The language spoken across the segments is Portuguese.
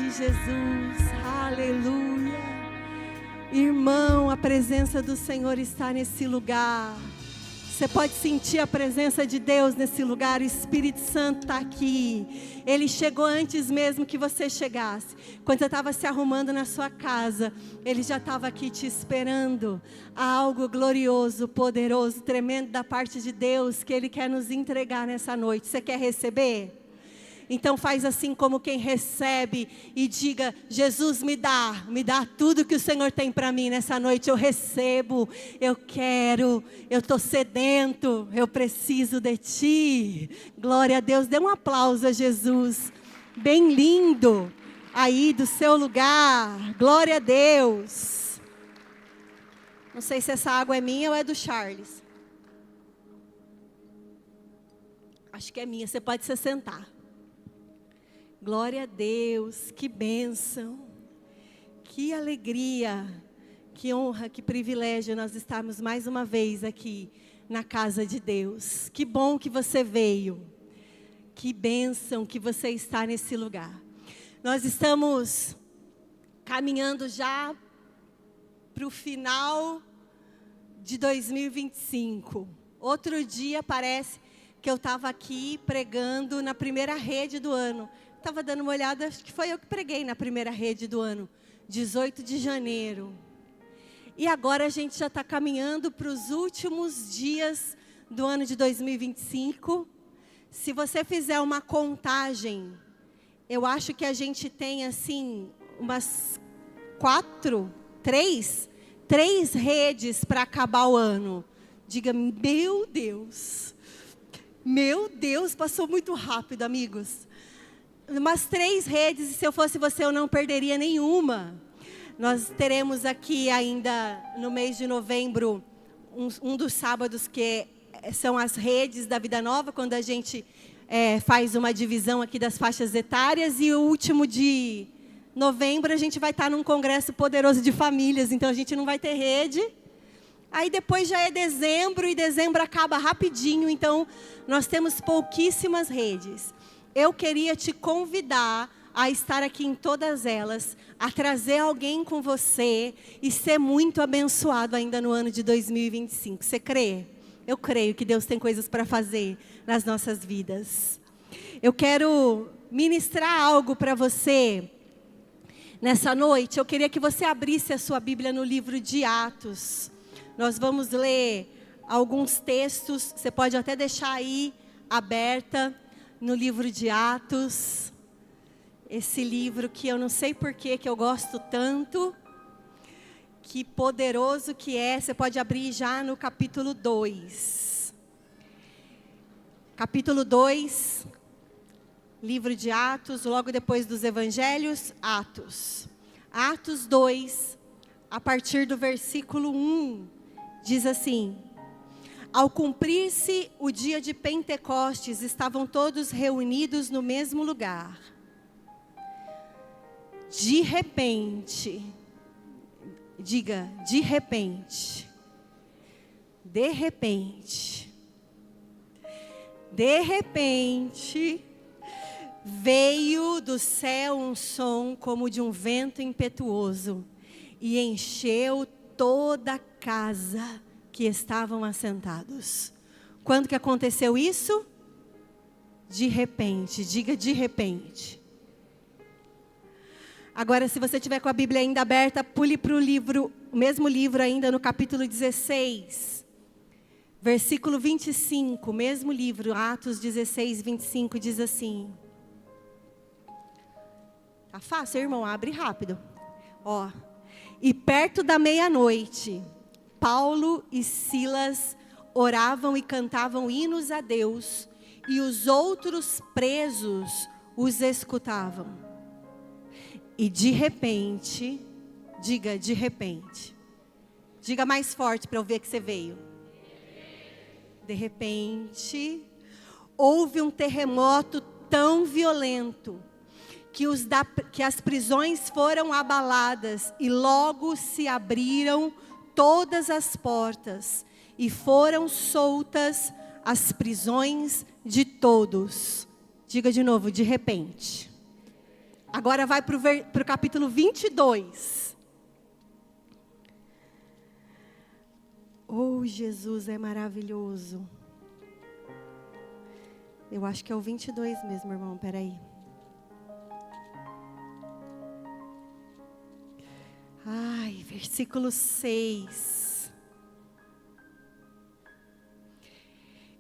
de Jesus, aleluia. Irmão, a presença do Senhor está nesse lugar. Você pode sentir a presença de Deus nesse lugar. O Espírito Santo está aqui. Ele chegou antes mesmo que você chegasse. Quando você estava se arrumando na sua casa, Ele já estava aqui te esperando. Há algo glorioso, poderoso, tremendo da parte de Deus que Ele quer nos entregar nessa noite. Você quer receber? Então faz assim como quem recebe e diga: Jesus, me dá tudo que o Senhor tem para mim nessa noite. Eu recebo, eu quero, eu estou sedento, eu preciso de Ti. Glória a Deus, dê um aplauso a Jesus, bem lindo, aí do seu lugar. Glória a Deus. Não sei se essa água é minha ou é do Charles. Acho que é minha, você pode se sentar. Glória a Deus, que bênção, que alegria, que honra, que privilégio nós estarmos mais uma vez aqui na casa de Deus. Que bom que você veio, que bênção que você está nesse lugar. Nós estamos caminhando já para o final de 2025. Outro dia parece que eu estava aqui pregando na primeira rede do ano. Estava dando uma olhada, acho que foi eu que preguei na primeira rede do ano, 18 de janeiro. E agora a gente já está caminhando para os últimos dias do ano de 2025. Se você fizer uma contagem, eu acho que a gente tem assim, umas três redes para acabar o ano. Diga, meu Deus, passou muito rápido, amigos. Umas 3 redes, e se eu fosse você, eu não perderia nenhuma. Nós teremos aqui ainda, no mês de novembro, um dos sábados que são as redes da Vida Nova, quando a gente faz uma divisão aqui das faixas etárias, e o último de novembro a gente vai estar num congresso poderoso de famílias, então a gente não vai ter rede. Aí depois já é dezembro, e dezembro acaba rapidinho, então nós temos pouquíssimas redes. Eu queria te convidar a estar aqui em todas elas, a trazer alguém com você e ser muito abençoado ainda no ano de 2025. Você crê? Eu creio que Deus tem coisas para fazer nas nossas vidas. Eu quero ministrar algo para você nessa noite. Eu queria que você abrisse a sua Bíblia no livro de Atos. Nós vamos ler alguns textos, você pode até deixar aí aberta. No livro de Atos, esse livro que eu não sei porquê que eu gosto tanto, que poderoso que é. Você pode abrir já no capítulo 2. Capítulo 2, livro de Atos, logo depois dos Evangelhos, Atos. Atos 2, a partir do versículo 1, diz assim: Ao cumprir-se o dia de Pentecostes, estavam todos reunidos no mesmo lugar. De repente, diga, de repente, veio do céu um som como de um vento impetuoso e encheu toda a casa que estavam assentados. Quando que aconteceu isso? De repente, diga de repente. Agora, se você tiver com a Bíblia ainda aberta, pule para o mesmo livro ainda no capítulo 16, versículo 25, mesmo livro, Atos 16, 25, diz assim. Tá fácil, irmão? Abre rápido. Ó, e perto da meia-noite, Paulo e Silas oravam e cantavam hinos a Deus, e os outros presos os escutavam. E de repente, diga de repente, diga mais forte para eu ver que você veio. De repente, houve um terremoto tão violento que as prisões foram abaladas e logo se abriram todas as portas e foram soltas as prisões de todos. Diga de novo, de repente. Agora vai para o capítulo 22. Oh, Jesus é maravilhoso. Eu acho que é o 22 mesmo, irmão, peraí. Ai, versículo 6.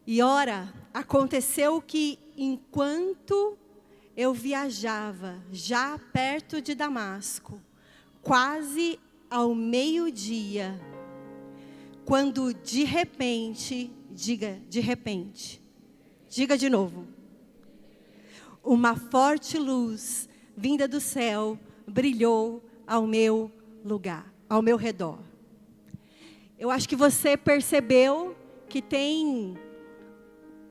E ora, aconteceu que enquanto eu viajava, já perto de Damasco, quase ao meio-dia, quando de repente, diga de novo, uma forte luz vinda do céu brilhou ao meu lugar, ao meu redor. Eu acho que você percebeu que tem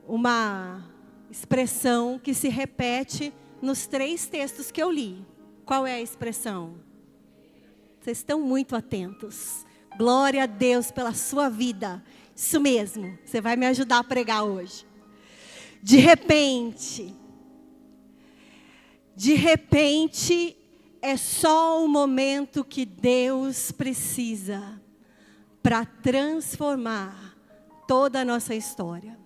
uma expressão que se repete nos 3 textos que eu li. Qual é a expressão? Vocês estão muito atentos. Glória a Deus pela sua vida. Isso mesmo, você vai me ajudar a pregar hoje. De repente é só o momento que Deus precisa para transformar toda a nossa história.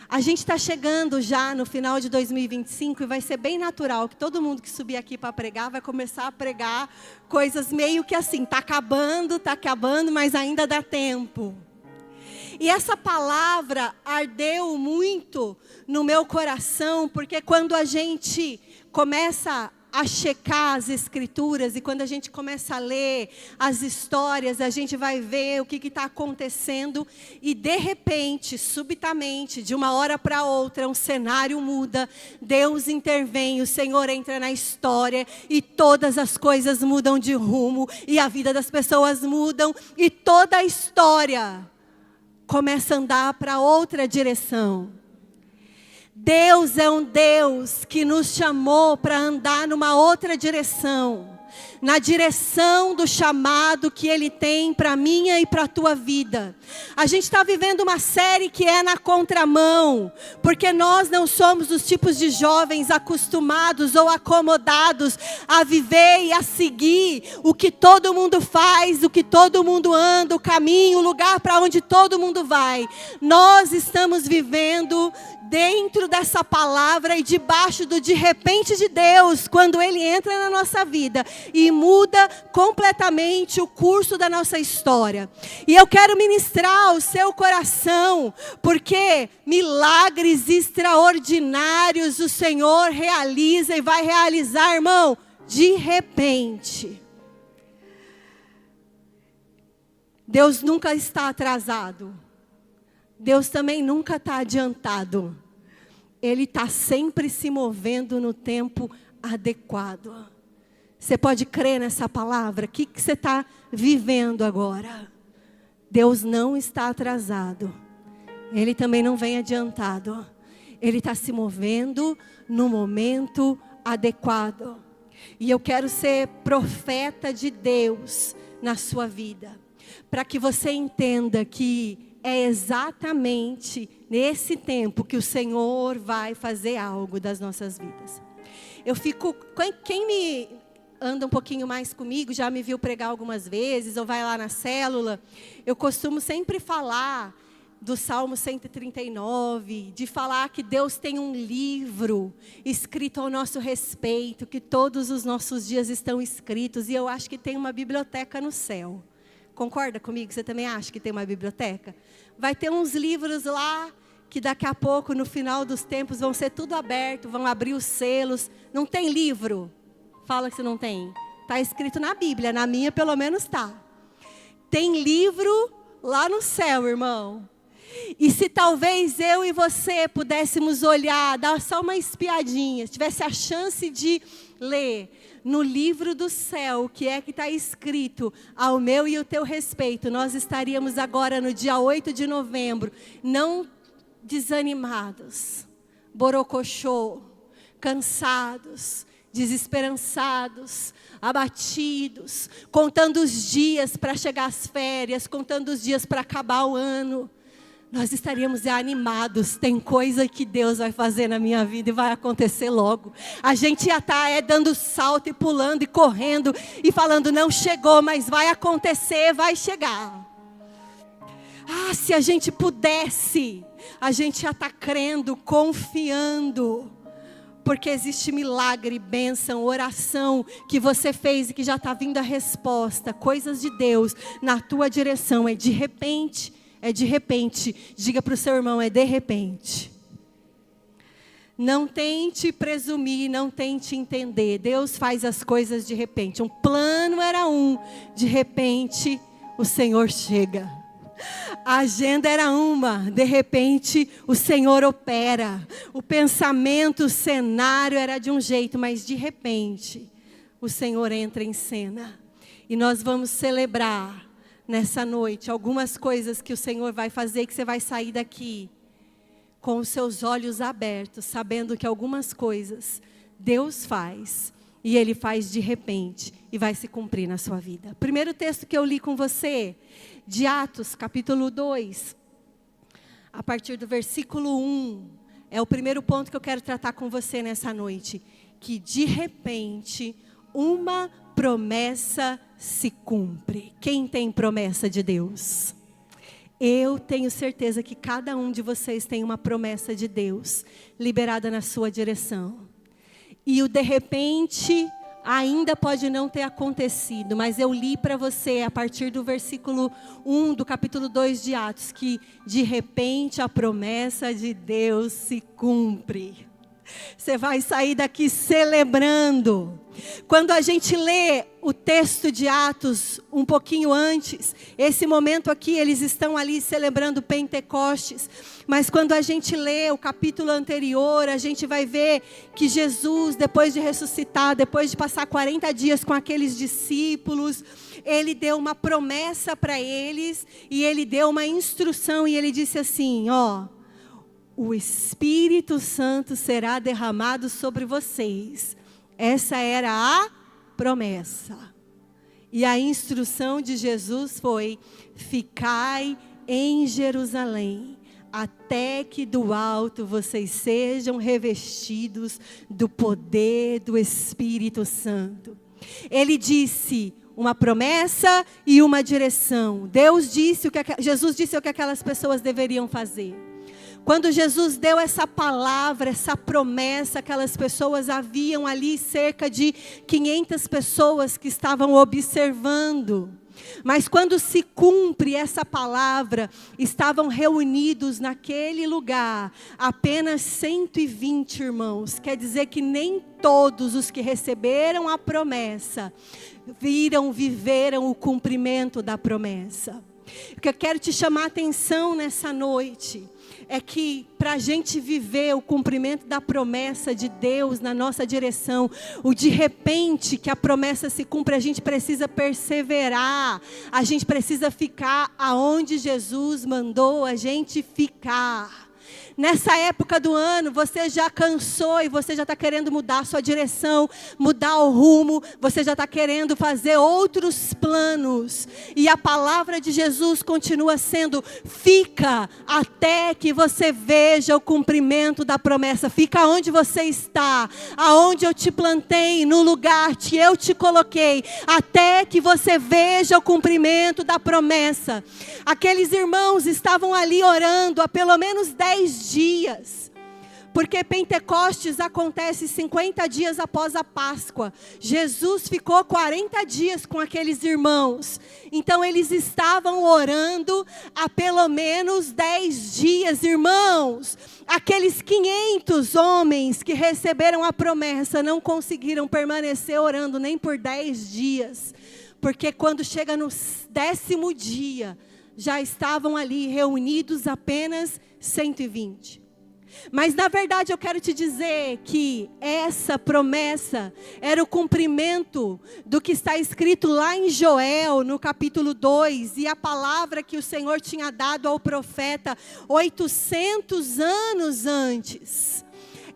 A gente está chegando já no final de 2025 e vai ser bem natural que todo mundo que subir aqui para pregar vai começar a pregar coisas meio que assim, está acabando, mas ainda dá tempo. E essa palavra ardeu muito no meu coração, porque quando a gente começa a checar as escrituras e quando a gente começa a ler as histórias, a gente vai ver o que está acontecendo e de repente, subitamente, de uma hora para outra, um cenário muda, Deus intervém, o Senhor entra na história e todas as coisas mudam de rumo e a vida das pessoas mudam e toda a história começa a andar para outra direção. Deus é um Deus que nos chamou para andar numa outra direção. Na direção do chamado que Ele tem para a minha e para a tua vida. A gente está vivendo uma série que é na contramão. Porque nós não somos os tipos de jovens acostumados ou acomodados a viver e a seguir o que todo mundo faz, o que todo mundo anda, o caminho, o lugar para onde todo mundo vai. Nós estamos vivendo dentro dessa palavra e debaixo do de repente de Deus, quando Ele entra na nossa vida e muda completamente o curso da nossa história. E eu quero ministrar ao seu coração, porque milagres extraordinários o Senhor realiza e vai realizar, irmão, de repente. Deus nunca está atrasado. Deus também nunca está adiantado. Ele está sempre se movendo no tempo adequado. Você pode crer nessa palavra? O que você está vivendo agora? Deus não está atrasado. Ele também não vem adiantado. Ele está se movendo no momento adequado. E eu quero ser profeta de Deus na sua vida. Para que você entenda que é exatamente nesse tempo que o Senhor vai fazer algo das nossas vidas. Eu fico, quem me anda um pouquinho mais comigo, já me viu pregar algumas vezes, ou vai lá na célula, eu costumo sempre falar do Salmo 139, de falar que Deus tem um livro escrito ao nosso respeito, que todos os nossos dias estão escritos, e eu acho que tem uma biblioteca no céu. Concorda comigo? Você também acha que tem uma biblioteca? Vai ter uns livros lá que daqui a pouco, no final dos tempos, vão ser tudo aberto, vão abrir os selos. Não tem livro? Fala que você não tem. Está escrito na Bíblia, na minha pelo menos está. Tem livro lá no céu, irmão. E se talvez eu e você pudéssemos olhar, dar só uma espiadinha, se tivesse a chance de ler no livro do céu, o que é que está escrito ao meu e o teu respeito, nós estaríamos agora no dia 8 de novembro, não desanimados, borocochô, cansados, desesperançados, abatidos, contando os dias para chegar às férias, contando os dias para acabar o ano. nós estaríamos animados. Tem coisa que Deus vai fazer na minha vida e vai acontecer logo. A gente ia estar dando salto e pulando e correndo e falando, não chegou, mas vai acontecer, vai chegar. Ah, se a gente pudesse, a gente já está crendo, confiando. Porque existe milagre, bênção, oração que você fez e que já está vindo a resposta. Coisas de Deus na tua direção. É de repente, é de repente. Diga para o seu irmão, é de repente. Não tente presumir, não tente entender. Deus faz as coisas de repente. Um plano era de repente o Senhor chega. A agenda era de repente o Senhor opera. O pensamento, o cenário era de um jeito, mas de repente o Senhor entra em cena. E nós vamos celebrar nessa noite algumas coisas que o Senhor vai fazer, que você vai sair daqui com os seus olhos abertos, sabendo que algumas coisas Deus faz. E Ele faz de repente e vai se cumprir na sua vida. Primeiro texto que eu li com você, de Atos, capítulo 2, a partir do versículo 1, é o primeiro ponto que eu quero tratar com você nessa noite. Que de repente, uma promessa se cumpre. Quem tem promessa de Deus? Eu tenho certeza que cada um de vocês tem uma promessa de Deus, liberada na sua direção. E o de repente ainda pode não ter acontecido, mas eu li para você a partir do versículo 1 do capítulo 2 de Atos, que de repente a promessa de Deus se cumpre. Você vai sair daqui celebrando. Quando a gente lê o texto de Atos um pouquinho antes, esse momento aqui, eles estão ali celebrando Pentecostes. Mas quando a gente lê o capítulo anterior, a gente vai ver que Jesus, depois de ressuscitar, depois de passar 40 dias com aqueles discípulos, Ele deu uma promessa para eles, e Ele deu uma instrução, e Ele disse assim, o Espírito Santo será derramado sobre vocês. Essa era a promessa. E a instrução de Jesus foi, ficai em Jerusalém, até que do alto vocês sejam revestidos do poder do Espírito Santo. Ele disse uma promessa e uma direção. Jesus disse o que aquelas pessoas deveriam fazer. Quando Jesus deu essa palavra, essa promessa, aquelas pessoas, haviam ali cerca de 500 pessoas que estavam observando. Mas quando se cumpre essa palavra, estavam reunidos naquele lugar apenas 120 irmãos. Quer dizer que nem todos os que receberam a promessa viveram o cumprimento da promessa. O que eu quero te chamar a atenção nessa noite é que para a gente viver o cumprimento da promessa de Deus na nossa direção, o de repente que a promessa se cumpre, a gente precisa perseverar, a gente precisa ficar aonde Jesus mandou a gente ficar. Nessa época do ano, você já cansou e você já está querendo mudar a sua direção, mudar o rumo, você já está querendo fazer outros planos. E a palavra de Jesus continua sendo, fica até que você veja o cumprimento da promessa. Fica onde você está, aonde eu te plantei, no lugar que eu te coloquei, até que você veja o cumprimento da promessa. Aqueles irmãos estavam ali orando há pelo menos 10 dias, porque Pentecostes acontece 50 dias após a Páscoa. Jesus ficou 40 dias com aqueles irmãos, então eles estavam orando há pelo menos 10 dias, irmãos. Aqueles 500 homens que receberam a promessa não conseguiram permanecer orando nem por 10 dias, porque quando chega no 10º dia, já estavam ali reunidos apenas 120. Mas na verdade eu quero te dizer que essa promessa era o cumprimento do que está escrito lá em Joel, no capítulo 2, e a palavra que o Senhor tinha dado ao profeta 800 anos antes.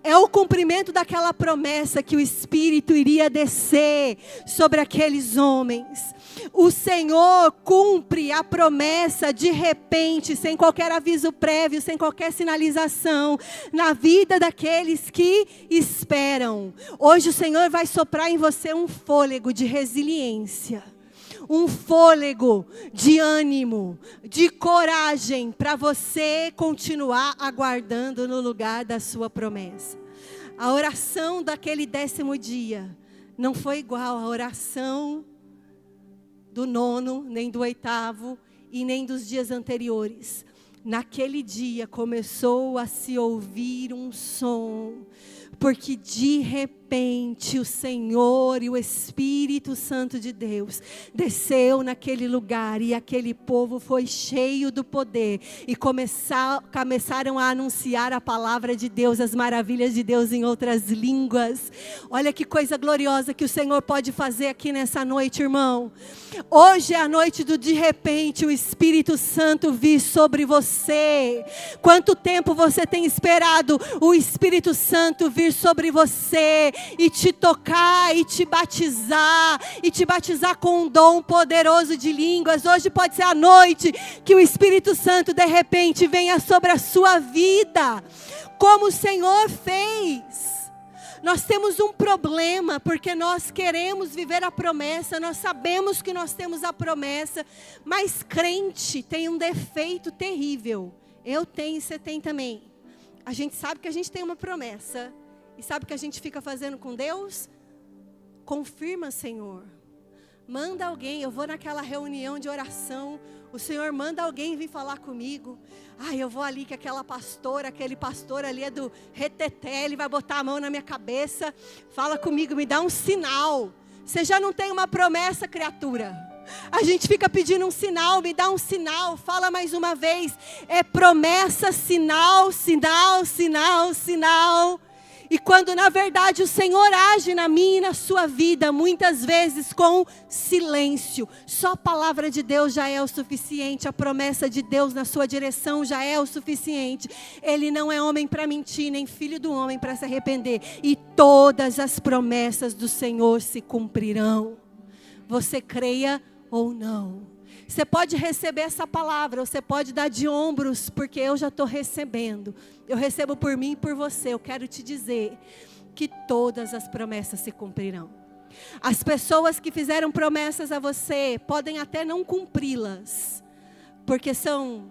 É o cumprimento daquela promessa que o Espírito iria descer sobre aqueles homens. O Senhor cumpre a promessa de repente, sem qualquer aviso prévio, sem qualquer sinalização, na vida daqueles que esperam. Hoje o Senhor vai soprar em você um fôlego de resiliência, um fôlego de ânimo, de coragem, para você continuar aguardando no lugar da sua promessa. A oração daquele 10º dia não foi igual à oração do 9º, nem do 8º e nem dos dias anteriores. Naquele dia começou a se ouvir um som, porque de repente o Senhor e o Espírito Santo de Deus desceu naquele lugar, e aquele povo foi cheio do poder, e começaram a anunciar a palavra de Deus, as maravilhas de Deus em outras línguas. Olha que coisa gloriosa que o Senhor pode fazer aqui nessa noite, irmão. Hoje é a noite do de repente o Espírito Santo vir sobre você. Quanto tempo você tem esperado o Espírito Santo vir sobre você e te tocar e te batizar com um dom poderoso de línguas? Hoje pode ser a noite que o Espírito Santo de repente venha sobre a sua vida, como o Senhor fez. Nós temos um problema, porque nós queremos viver a promessa, nós sabemos que nós temos a promessa, mas crente tem um defeito terrível. Eu tenho e você tem também. A gente sabe que a gente tem uma promessa, e sabe o que a gente fica fazendo com Deus? Confirma, Senhor. Manda alguém, eu vou naquela reunião de oração, o Senhor manda alguém vir falar comigo. Eu vou ali que aquele pastor ali é do reteté, ele vai botar a mão na minha cabeça, fala comigo, me dá um sinal. Você já não tem uma promessa, criatura. A gente fica pedindo um sinal, me dá um sinal, fala mais uma vez. É promessa, sinal, sinal, sinal, sinal. E quando na verdade o Senhor age na minha e na sua vida, muitas vezes com silêncio. Só a palavra de Deus já é o suficiente, a promessa de Deus na sua direção já é o suficiente. Ele não é homem para mentir, nem filho do homem para se arrepender. E todas as promessas do Senhor se cumprirão. Você creia ou não. Você pode receber essa palavra, ou você pode dar de ombros, porque eu já estou recebendo. Eu recebo por mim e por você. Eu quero te dizer que todas as promessas se cumprirão. As pessoas que fizeram promessas a você podem até não cumpri-las, porque são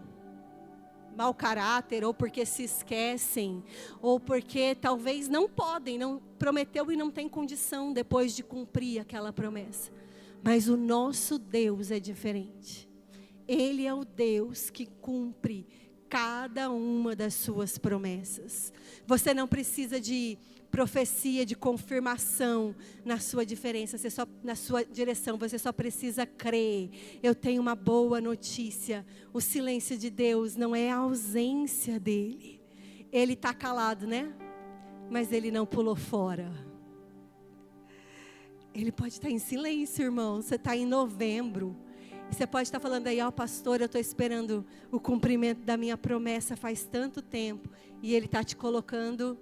mau caráter, ou porque se esquecem, ou porque talvez não podem, não prometeu e não tem condição depois de cumprir aquela promessa. Mas o nosso Deus é diferente. Ele é o Deus que cumpre cada uma das suas promessas. Você não precisa de profecia, de confirmação na sua diferença, na sua direção. Você só precisa crer. Eu tenho uma boa notícia. O silêncio de Deus não é a ausência dele. Ele está calado, né? Mas ele não pulou fora. Ele pode estar em silêncio, irmão. Você está em novembro. E você pode estar falando aí, pastor, eu estou esperando o cumprimento da minha promessa faz tanto tempo. E ele está te colocando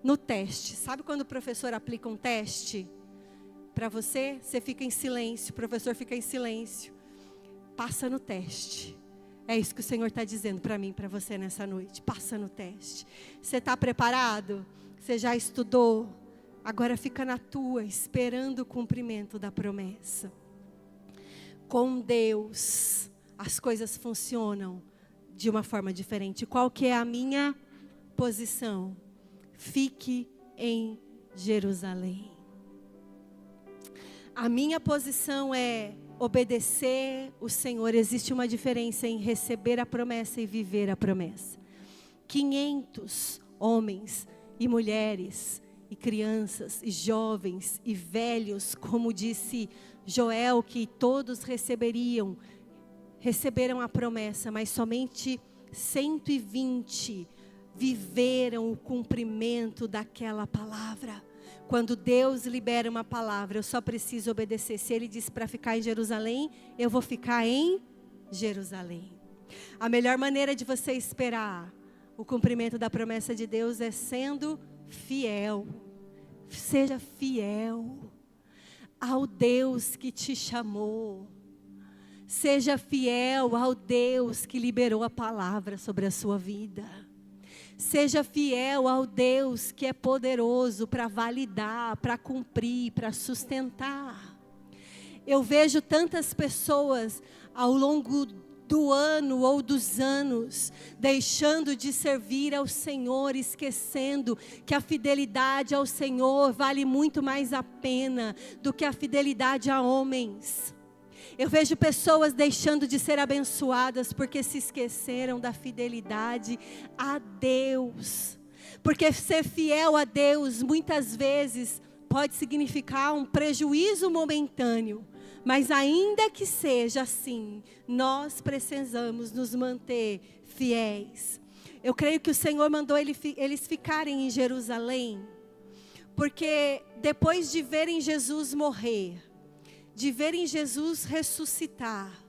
no teste. Sabe quando o professor aplica um teste para você? Você fica em silêncio, o professor fica em silêncio. Passa no teste. É isso que o Senhor está dizendo para mim e para você nessa noite. Passa no teste. Você está preparado? Você já estudou? Agora fica na tua, esperando o cumprimento da promessa. Com Deus, as coisas funcionam de uma forma diferente. Qual que é a minha posição? Fique em Jerusalém. A minha posição é obedecer o Senhor. Existe uma diferença em receber a promessa e viver a promessa. 500 homens e mulheres e crianças, e jovens, e velhos, como disse Joel, que todos receberam a promessa, mas somente 120 viveram o cumprimento daquela palavra. Quando Deus libera uma palavra, eu só preciso obedecer. Se Ele disse para ficar em Jerusalém, eu vou ficar em Jerusalém. A melhor maneira de você esperar o cumprimento da promessa de Deus é sendo fiel. Seja fiel. ao Deus que te chamou. Seja fiel ao Deus que liberou a palavra sobre a sua vida. Seja fiel ao Deus que é poderoso para validar, para cumprir, para sustentar. Eu vejo tantas pessoas ao longo do ano ou dos anos, deixando de servir ao Senhor, esquecendo que a fidelidade ao Senhor vale muito mais a pena do que a fidelidade a homens. Eu vejo pessoas deixando de ser abençoadas porque se esqueceram da fidelidade a Deus. Porque ser fiel a Deus muitas vezes pode significar um prejuízo momentâneo. Mas ainda que seja assim, nós precisamos nos manter fiéis. Eu creio que o Senhor mandou eles ficarem em Jerusalém, porque depois de verem Jesus morrer, de verem Jesus ressuscitar,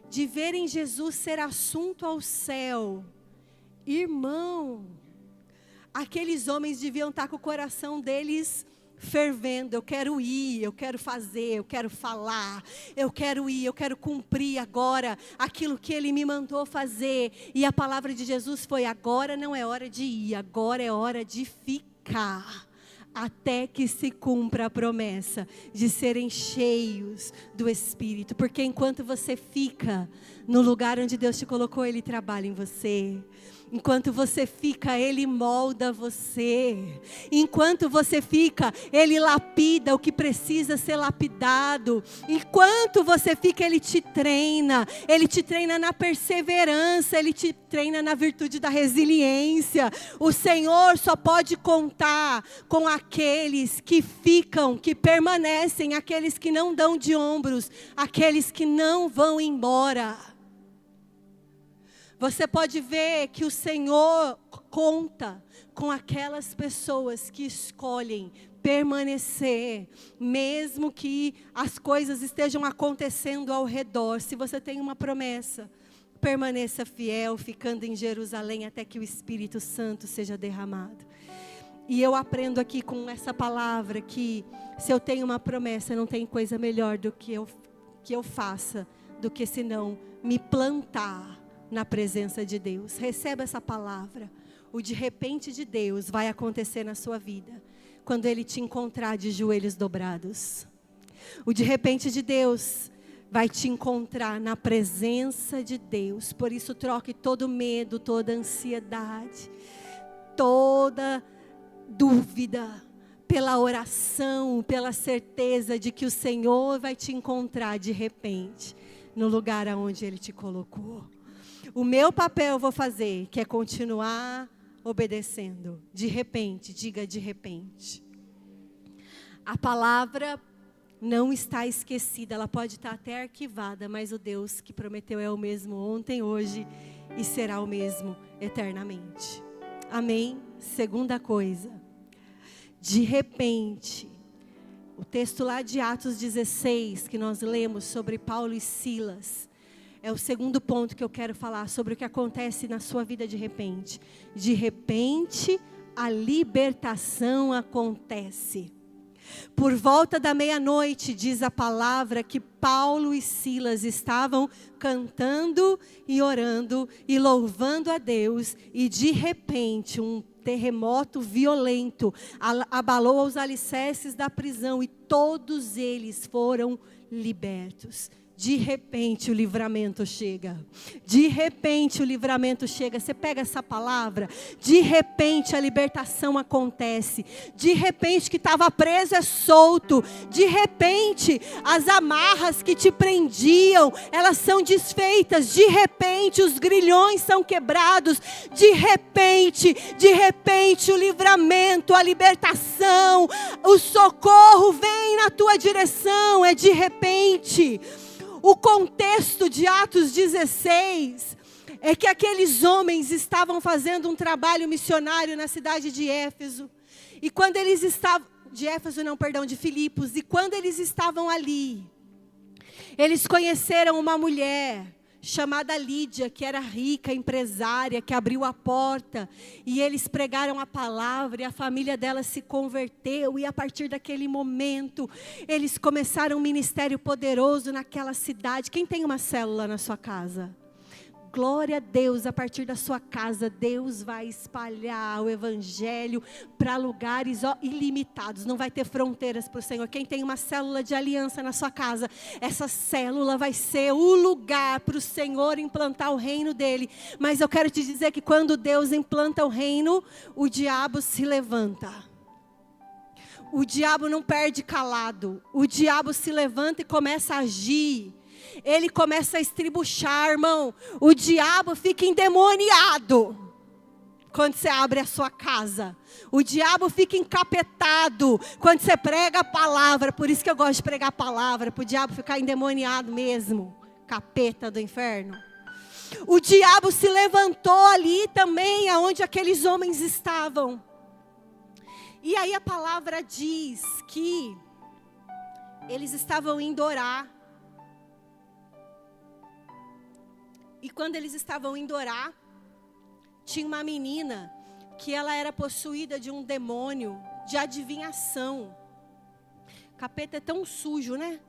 de verem Jesus ser assunto ao céu, irmão, aqueles homens deviam estar com o coração deles fervendo. Eu quero ir, eu quero fazer, eu quero falar, eu quero ir, eu quero cumprir agora aquilo que Ele me mandou fazer. E a palavra de Jesus foi: agora não é hora de ir, agora é hora de ficar, até que se cumpra a promessa de serem cheios do Espírito. Porque enquanto você fica no lugar onde Deus te colocou, Ele trabalha em você. Enquanto você fica, Ele molda você. Enquanto você fica, Ele lapida o que precisa ser lapidado. Enquanto você fica, Ele te treina. Ele te treina na perseverança. Ele te treina na virtude da resiliência. O Senhor só pode contar com aqueles que ficam, que permanecem, aqueles que não dão de ombros, aqueles que não vão embora. Você pode ver que o Senhor conta com aquelas pessoas que escolhem permanecer, mesmo que as coisas estejam acontecendo ao redor. Se você tem uma promessa, permaneça fiel, ficando em Jerusalém até que o Espírito Santo seja derramado. E eu aprendo aqui com essa palavra que se eu tenho uma promessa, não tem coisa melhor do que eu faça, do que senão me plantar na presença de Deus. Receba essa palavra. O de repente de Deus vai acontecer na sua vida quando Ele te encontrar de joelhos dobrados. O de repente de Deus vai te encontrar na presença de Deus. Por isso, troque todo medo, toda ansiedade, toda dúvida pela oração, pela certeza de que o Senhor vai te encontrar de repente no lugar aonde Ele te colocou. O meu papel eu vou fazer, que é continuar obedecendo. De repente, diga de repente. A palavra não está esquecida, ela pode estar até arquivada, mas o Deus que prometeu é o mesmo ontem, hoje e será o mesmo eternamente. Amém? Segunda coisa, de repente, o texto lá de Atos 16, que nós lemos sobre Paulo e Silas, é o segundo ponto que eu quero falar sobre o que acontece na sua vida de repente. De repente, a libertação acontece. Por volta da meia-noite, diz a palavra, que Paulo e Silas estavam cantando e orando e louvando a Deus. E de repente, um terremoto violento abalou os alicerces da prisão e todos eles foram libertos. De repente o livramento chega. De repente o livramento chega. Você pega essa palavra. De repente a libertação acontece. De repente o que estava preso é solto. De repente as amarras que te prendiam, elas são desfeitas. De repente os grilhões são quebrados. De repente o livramento, a libertação, o socorro vem na tua direção. É de repente. O contexto de Atos 16 é que aqueles homens estavam fazendo um trabalho missionário na cidade de Éfeso. E quando eles estavam, de Filipos. E quando eles estavam ali, eles conheceram uma mulher chamada Lídia, que era rica, empresária, que abriu a porta, e eles pregaram a palavra, e a família dela se converteu, e a partir daquele momento, eles começaram um ministério poderoso naquela cidade. Quem tem uma célula na sua casa? Glória a Deus, a partir da sua casa, Deus vai espalhar o evangelho para lugares ilimitados, não vai ter fronteiras para o Senhor. Quem tem uma célula de aliança na sua casa, essa célula vai ser o lugar para o Senhor implantar o reino dele. Mas eu quero te dizer que quando Deus implanta o reino, o diabo se levanta. O diabo não perde calado, o diabo se levanta e começa a agir. Ele começa a estribuchar, irmão. O diabo fica endemoniado quando você abre a sua casa. O diabo fica encapetado quando você prega a palavra. Por isso que eu gosto de pregar a palavra, para o diabo ficar endemoniado mesmo. Capeta do inferno. O diabo se levantou ali também, aonde aqueles homens estavam. E aí a palavra diz que eles estavam indo orar. E quando eles estavam indo orar, tinha uma menina que ela era possuída de um demônio de adivinhação. Capeta é tão sujo, né?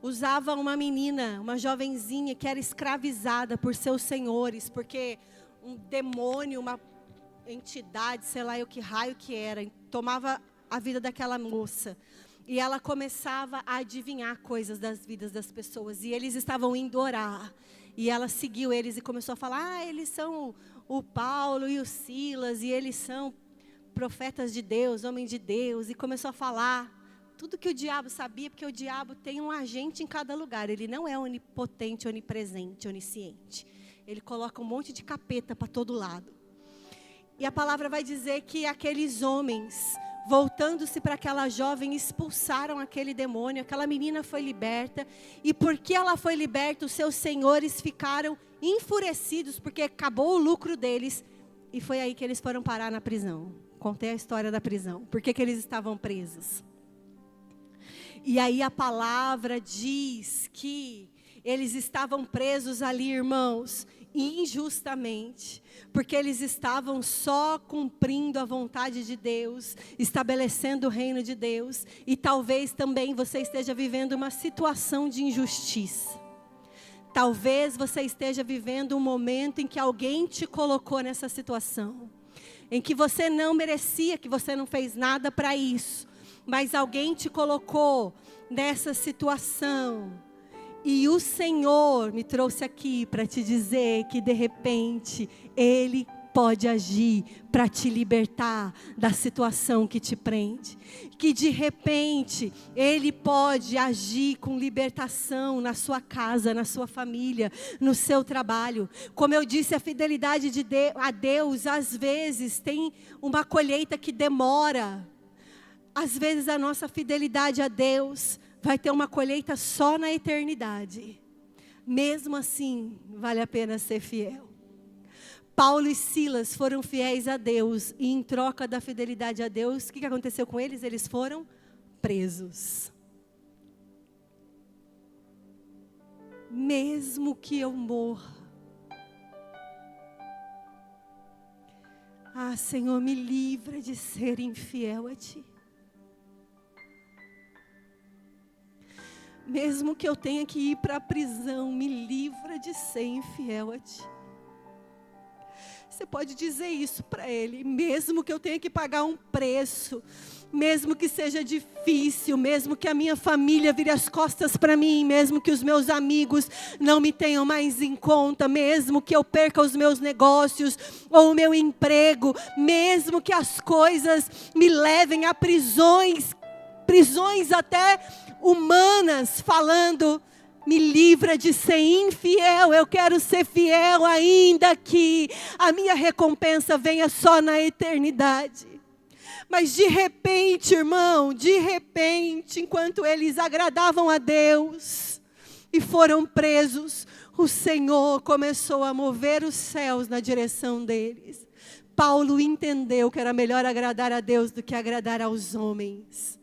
Usava uma menina, uma jovenzinha que era escravizada por seus senhores, porque um demônio, uma entidade, sei lá o que raio que era, tomava a vida daquela moça. E ela começava a adivinhar coisas das vidas das pessoas. E eles estavam indo orar. E ela seguiu eles e começou a falar, eles são o Paulo e o Silas, e eles são profetas de Deus, homens de Deus. E começou a falar tudo que o diabo sabia, porque o diabo tem um agente em cada lugar. Ele não é onipotente, onipresente, onisciente. Ele coloca um monte de capeta para todo lado. E a palavra vai dizer que aqueles homens, voltando-se para aquela jovem, expulsaram aquele demônio. Aquela menina foi liberta. E porque ela foi liberta, os seus senhores ficaram enfurecidos, porque acabou o lucro deles. E foi aí que eles foram parar na prisão. Contei a história da prisão. Por que eles estavam presos? E aí a palavra diz que eles estavam presos ali, irmãos, injustamente, porque eles estavam só cumprindo a vontade de Deus, estabelecendo o reino de Deus. E talvez também você esteja vivendo uma situação de injustiça. Talvez você esteja vivendo um momento em que alguém te colocou nessa situação, em que você não merecia, que você não fez nada para isso, mas alguém te colocou nessa situação. E o Senhor me trouxe aqui para te dizer que de repente Ele pode agir para te libertar da situação que te prende. Que de repente Ele pode agir com libertação na sua casa, na sua família, no seu trabalho. Como eu disse, a fidelidade a Deus às vezes tem uma colheita que demora. Às vezes a nossa fidelidade a Deus vai ter uma colheita só na eternidade. Mesmo assim, vale a pena ser fiel. Paulo e Silas foram fiéis a Deus. E em troca da fidelidade a Deus, o que aconteceu com eles? Eles foram presos. Mesmo que eu morra. Ah, Senhor, me livra de ser infiel a Ti. Mesmo que eu tenha que ir para a prisão, me livra de ser infiel a Ti. Você pode dizer isso para Ele. Mesmo que eu tenha que pagar um preço, mesmo que seja difícil, mesmo que a minha família vire as costas para mim, mesmo que os meus amigos não me tenham mais em conta, mesmo que eu perca os meus negócios ou o meu emprego, mesmo que as coisas me levem a prisões até humanas, falando, me livra de ser infiel, eu quero ser fiel ainda que a minha recompensa venha só na eternidade. Mas de repente, irmão, enquanto eles agradavam a Deus e foram presos, o Senhor começou a mover os céus na direção deles. Paulo entendeu que era melhor agradar a Deus do que agradar aos homens.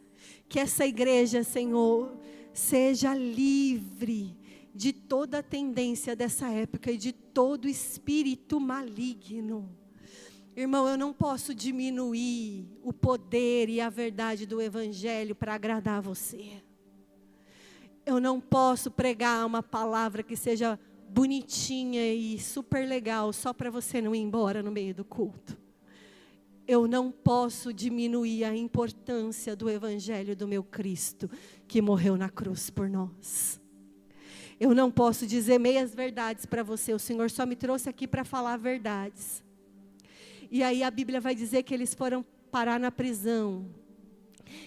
Que essa igreja, Senhor, seja livre de toda a tendência dessa época e de todo espírito maligno. Irmão, eu não posso diminuir o poder e a verdade do Evangelho para agradar você. Eu não posso pregar uma palavra que seja bonitinha e super legal só para você não ir embora no meio do culto. Eu não posso diminuir a importância do Evangelho do meu Cristo, que morreu na cruz por nós. Eu não posso dizer meias verdades para você. O Senhor só me trouxe aqui para falar verdades. E aí a Bíblia vai dizer que eles foram parar na prisão.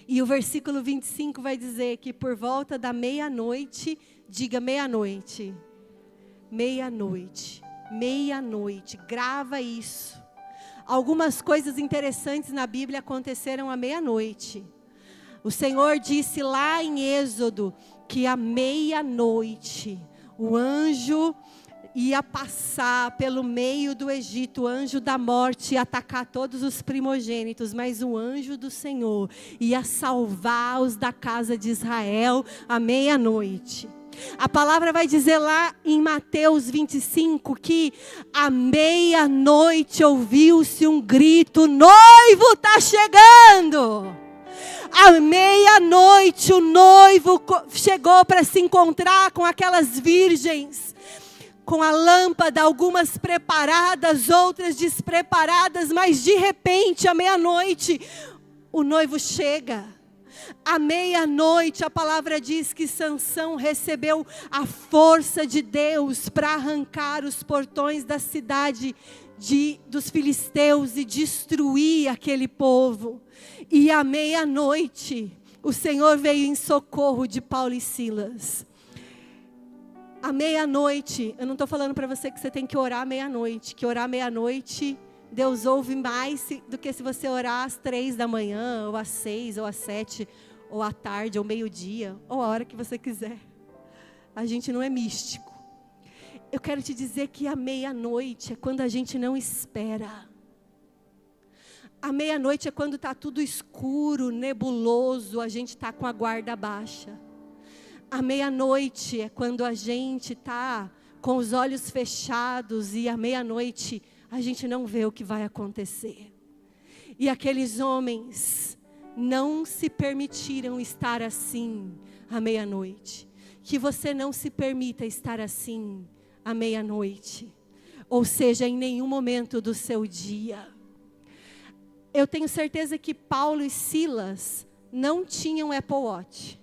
E o versículo 25 vai dizer que por volta da meia-noite, diga meia-noite. Meia-noite. Meia-noite. Grava isso. Algumas coisas interessantes na Bíblia aconteceram à meia-noite. O Senhor disse lá em Êxodo que à meia-noite o anjo ia passar pelo meio do Egito, o anjo da morte, ia atacar todos os primogênitos, mas o anjo do Senhor ia salvar os da casa de Israel à meia-noite. A palavra vai dizer lá em Mateus 25 que à meia-noite ouviu-se um grito: noivo está chegando! À meia-noite o noivo chegou para se encontrar com aquelas virgens, com a lâmpada, algumas preparadas, outras despreparadas, mas de repente, à meia-noite, o noivo chega. À meia-noite, a palavra diz que Sansão recebeu a força de Deus para arrancar os portões da cidade dos filisteus e destruir aquele povo. E à meia-noite, o Senhor veio em socorro de Paulo e Silas. À meia-noite, eu não estou falando para você que você tem que orar à meia-noite, que orar à meia-noite, Deus ouve mais do que se você orar às 3 da manhã, ou às 6, ou às 7, ou à tarde, ou meio-dia, ou a hora que você quiser. A gente não é místico. Eu quero te dizer que à meia-noite é quando a gente não espera. À meia-noite é quando está tudo escuro, nebuloso, a gente está com a guarda baixa. À meia-noite é quando a gente está com os olhos fechados e à meia-noite a gente não vê o que vai acontecer. E aqueles homens não se permitiram estar assim à meia-noite. Que você não se permita estar assim à meia-noite. Ou seja, em nenhum momento do seu dia. Eu tenho certeza que Paulo e Silas não tinham Apple Watch.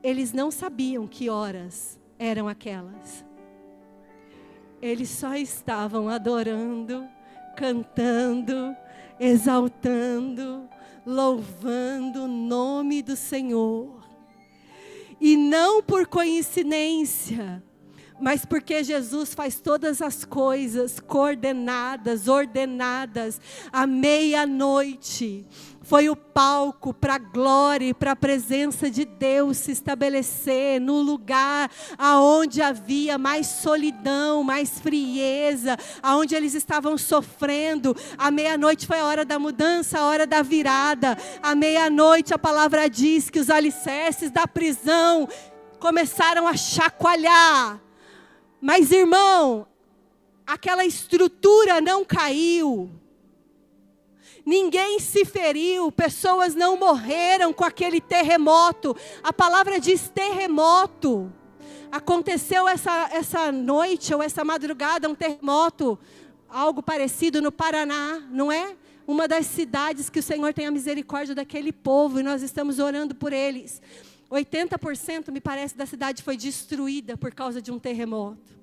Eles não sabiam que horas eram aquelas. Eles só estavam adorando, cantando, exaltando, louvando o nome do Senhor. E não por coincidência, mas porque Jesus faz todas as coisas coordenadas, ordenadas. À meia-noite foi o palco para a glória e para a presença de Deus se estabelecer no lugar aonde havia mais solidão, mais frieza, aonde eles estavam sofrendo. À meia-noite foi a hora da mudança, a hora da virada. À meia-noite a palavra diz que os alicerces da prisão começaram a chacoalhar. Mas, irmão, aquela estrutura não caiu. Ninguém se feriu, pessoas não morreram com aquele terremoto. A palavra diz terremoto. Aconteceu essa noite ou essa madrugada um terremoto, algo parecido no Paraná, não é? Uma das cidades que o Senhor tem a misericórdia daquele povo e nós estamos orando por eles. 80% me parece da cidade foi destruída por causa de um terremoto.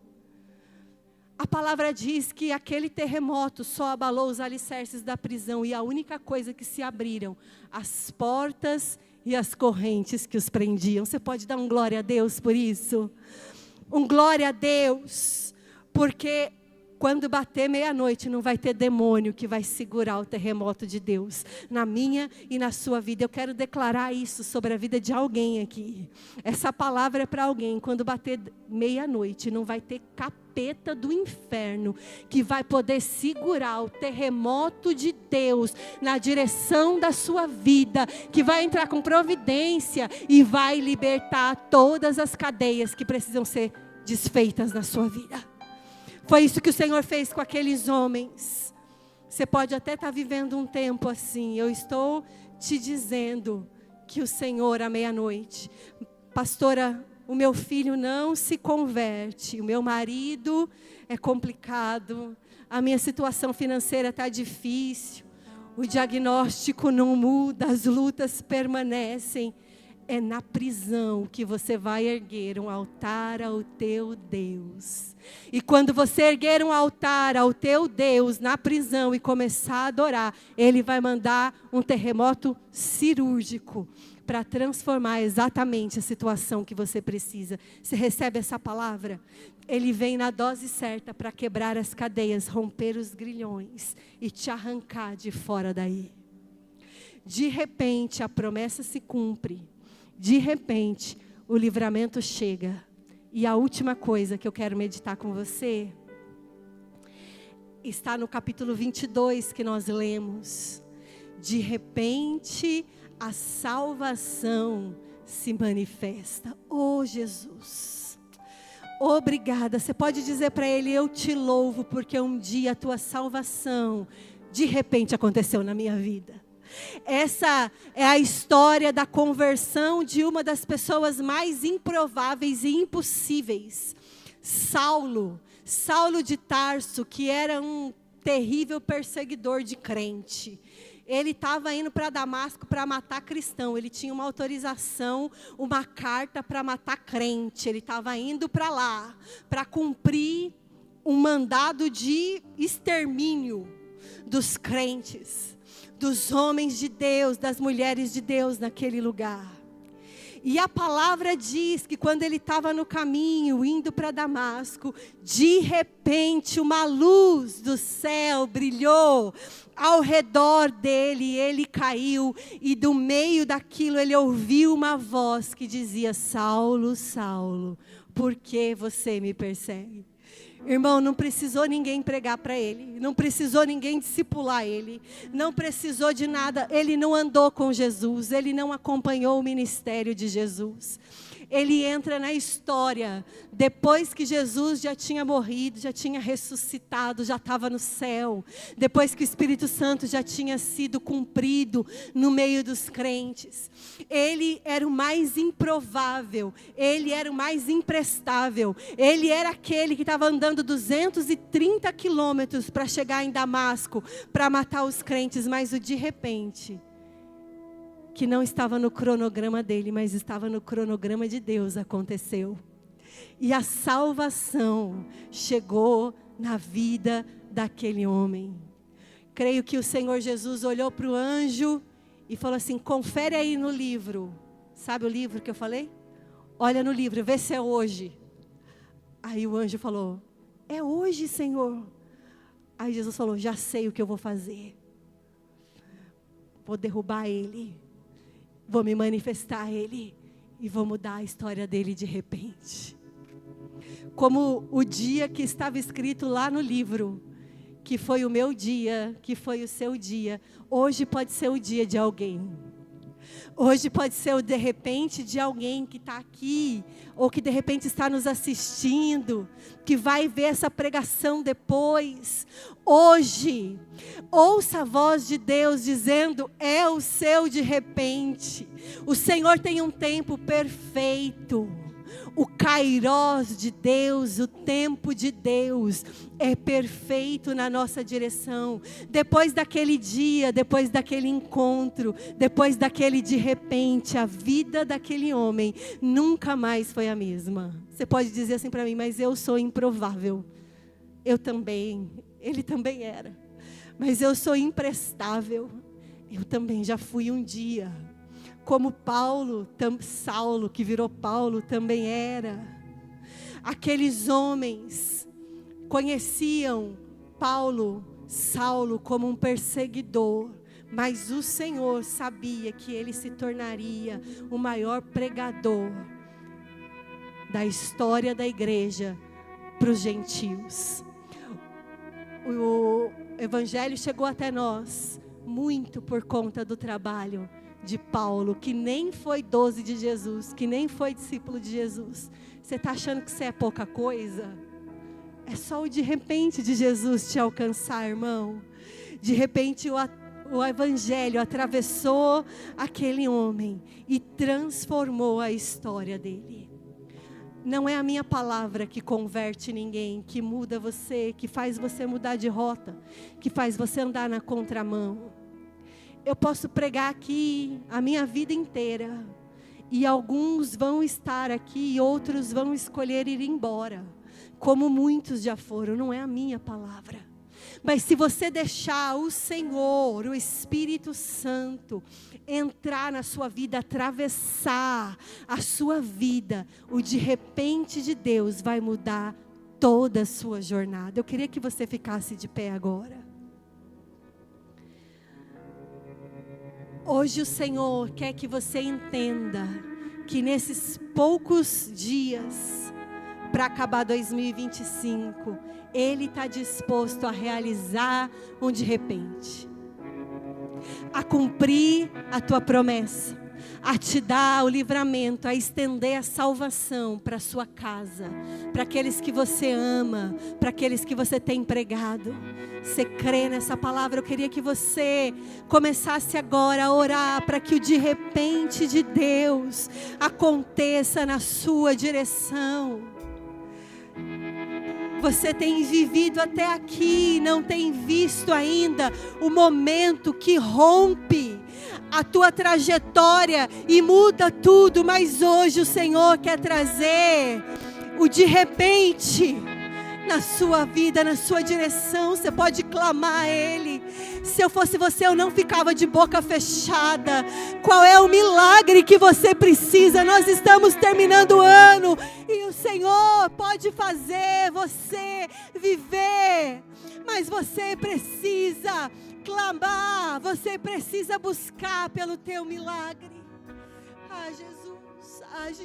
A palavra diz que aquele terremoto só abalou os alicerces da prisão e a única coisa que se abriram, as portas e as correntes que os prendiam. Você pode dar um glória a Deus por isso? Um glória a Deus, porque Quando bater meia-noite, não vai ter demônio que vai segurar o terremoto de Deus na minha e na sua vida. Eu quero declarar isso sobre a vida de alguém aqui. Essa palavra é para alguém. Quando bater meia-noite, não vai ter capeta do inferno que vai poder segurar o terremoto de Deus na direção da sua vida, que vai entrar com providência e vai libertar todas as cadeias que precisam ser desfeitas na sua vida. Foi isso que o Senhor fez com aqueles homens. Você pode até estar vivendo um tempo assim. Eu estou te dizendo que o Senhor, à meia-noite, pastora, o meu filho não se converte, o meu marido é complicado, a minha situação financeira está difícil, o diagnóstico não muda, as lutas permanecem. É na prisão que você vai erguer um altar ao teu Deus. E quando você erguer um altar ao teu Deus na prisão e começar a adorar, Ele vai mandar um terremoto cirúrgico para transformar exatamente a situação que você precisa. Você recebe essa palavra? Ele vem na dose certa para quebrar as cadeias, romper os grilhões e te arrancar de fora daí. De repente a promessa se cumpre. De repente, o livramento chega. E a última coisa que eu quero meditar com você está no capítulo 22 que nós lemos. De repente, a salvação se manifesta. Oh, Jesus! Obrigada. Você pode dizer para Ele, eu te louvo, porque um dia a tua salvação, de repente, aconteceu na minha vida. Essa é a história da conversão de uma das pessoas mais improváveis e impossíveis. Saulo de Tarso, que era um terrível perseguidor de crente. Ele estava indo para Damasco para matar cristão. Ele tinha uma autorização, uma carta para matar crente. Ele estava indo para lá, para cumprir um mandado de extermínio dos crentes, dos homens de Deus, das mulheres de Deus naquele lugar. E a palavra diz que quando ele estava no caminho, indo para Damasco, de repente uma luz do céu brilhou ao redor dele, ele caiu, e do meio daquilo ele ouviu uma voz que dizia, Saulo, Saulo, por que você me persegue? Irmão, não precisou ninguém pregar para ele, não precisou ninguém discipular ele, não precisou de nada, ele não andou com Jesus, ele não acompanhou o ministério de Jesus. Ele entra na história, depois que Jesus já tinha morrido, já tinha ressuscitado, já estava no céu, depois que o Espírito Santo já tinha sido cumprido no meio dos crentes. Ele era o mais improvável, ele era o mais imprestável, ele era aquele que estava andando 230 quilômetros para chegar em Damasco, para matar os crentes, mas o de repente, que não estava no cronograma dele, mas estava no cronograma de Deus, aconteceu. E a salvação chegou na vida daquele homem. Creio que o Senhor Jesus olhou para o anjo e falou assim, confere aí no livro. Sabe o livro que eu falei? Olha no livro, vê se é hoje. Aí o anjo falou, é hoje, Senhor. Aí Jesus falou, já sei o que eu vou fazer. Vou derrubar ele. Vou me manifestar a ele e vou mudar a história dele de repente. Como o dia que estava escrito lá no livro, que foi o meu dia, que foi o seu dia, hoje pode ser o dia de alguém. Hoje pode ser o de repente de alguém que está aqui, ou que de repente está nos assistindo, que vai ver essa pregação depois. Hoje, ouça a voz de Deus dizendo, é o seu de repente. O Senhor tem um tempo perfeito. O kairós de Deus, o tempo de Deus é perfeito na nossa direção. Depois daquele dia, depois daquele encontro, depois daquele de repente, a vida daquele homem nunca mais foi a mesma. Você pode dizer assim para mim, mas eu sou improvável. Eu também, ele também era. Mas eu sou imprestável. Eu também já fui um dia. Como Saulo, que virou Paulo, também era. Aqueles homens conheciam Paulo, Saulo, como um perseguidor, mas o Senhor sabia que ele se tornaria o maior pregador da história da igreja para os gentios. O evangelho chegou até nós muito por conta do trabalho de Paulo, que nem foi 12 de Jesus, que nem foi discípulo de Jesus. Você está achando que você é pouca coisa? É só o de repente de Jesus te alcançar, irmão. De repente o evangelho atravessou aquele homem e transformou a história dele. Não é a minha palavra que converte ninguém, que muda você, que faz você mudar de rota, que faz você andar na contramão. Eu posso pregar aqui a minha vida inteira, e alguns vão estar aqui e outros vão escolher ir embora, como muitos já foram. Não é a minha palavra. Mas se você deixar o Senhor, o Espírito Santo, entrar na sua vida, atravessar a sua vida, o de repente de Deus vai mudar toda a sua jornada. Eu queria que você ficasse de pé agora. Hoje o Senhor quer que você entenda que nesses poucos dias, para acabar 2025, Ele está disposto a realizar um de repente, a cumprir a tua promessa, a te dar o livramento, a estender a salvação para a sua casa, para aqueles que você ama, para aqueles que você tem pregado. Você crê nessa palavra? Eu queria que você começasse agora a orar para que o de repente de Deus aconteça na sua direção. Você tem vivido até aqui, não tem visto ainda o momento que rompe a tua trajetória e muda tudo, mas hoje o Senhor quer trazer o de repente na sua vida, na sua direção. Você pode clamar a Ele. Se eu fosse você, eu não ficava de boca fechada. Qual é o milagre que você precisa? Nós estamos terminando o ano e o Senhor pode fazer você viver, mas você precisa clamar, você precisa buscar pelo teu milagre. Ah, Jesus, age